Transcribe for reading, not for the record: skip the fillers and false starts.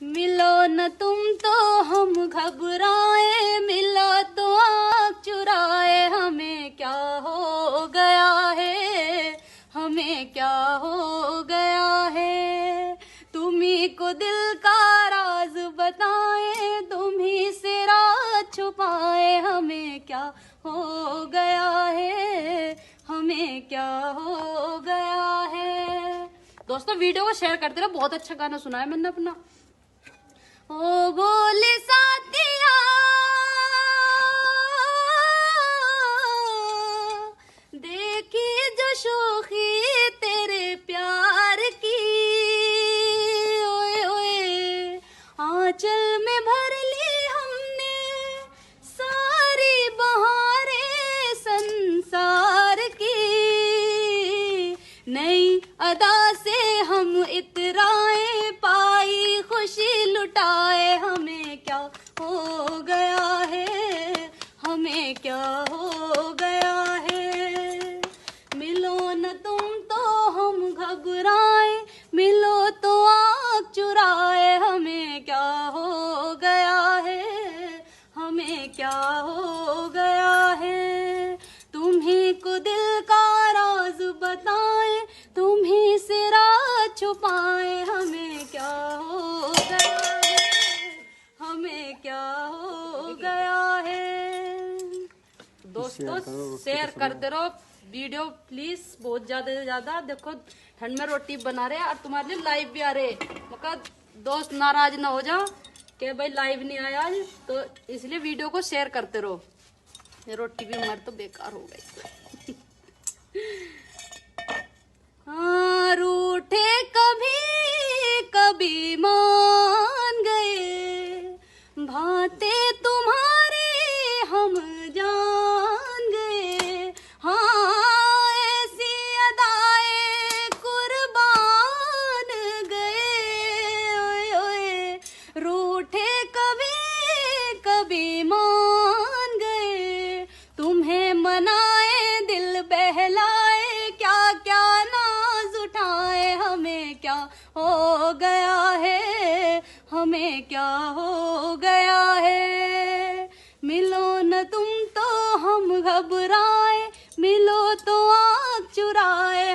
मिलो न तुम तो हम घबराए, मिलो तो आँख चुराए, हमें क्या हो गया है, हमें क्या हो गया है। तुम्ही को दिल का राज बताए, तुम्ही से राज छुपाए, हमें क्या हो गया है, हमें क्या हो गया है। दोस्तों वीडियो को शेयर करते रहो, बहुत अच्छा गाना सुना है मैंने अपना। ओ बोले साथिया देखी जो शोखी तेरे प्यार की, ओए ओए आंचल में भर ली हमने सारी बहारें संसार की। नई अदा से हम इतराए, पाई खुशी लुटाए, हमें क्या हो गया है, हमें क्या हो गया है। मिलो न तुम तो हम घबराए, मिलो तो आँख चुराए, हमें क्या हो गया है, हमें क्या हो गया है। तुम्ही को दिल का राज बताए, तुम्ही से राज छुपाए, हमें क्या हो गया है, हमें क्या हो गया है। दोस्तों शेयर करते रहो वीडियो प्लीज, बहुत ज्यादा से ज्यादा। देखो ठंड में रोटी बना रहे और तुम्हारे लिए लाइव भी आ रहे, मगर दोस्त नाराज ना हो जाओ कि भाई लाइव नहीं आया आज, तो इसलिए वीडियो को शेयर करते रहो। ये रोटी भी हमारी तो बेकार हो गई। हाँ रूठे कभी कभी मान गए, भाते तुम्हारे हम जान गए। हाँ ऐसी अदाए कुर्बान गए, ओए ओए रूठे कभी कभी मान गए। तुम्हें मनाए दिल बहलाए, क्या क्या नाज उठाए, हमें क्या हो गया है, हमें क्या हो गया है। मिलो न तुम तो हम घबराए, मिलो तो आँख चुराए,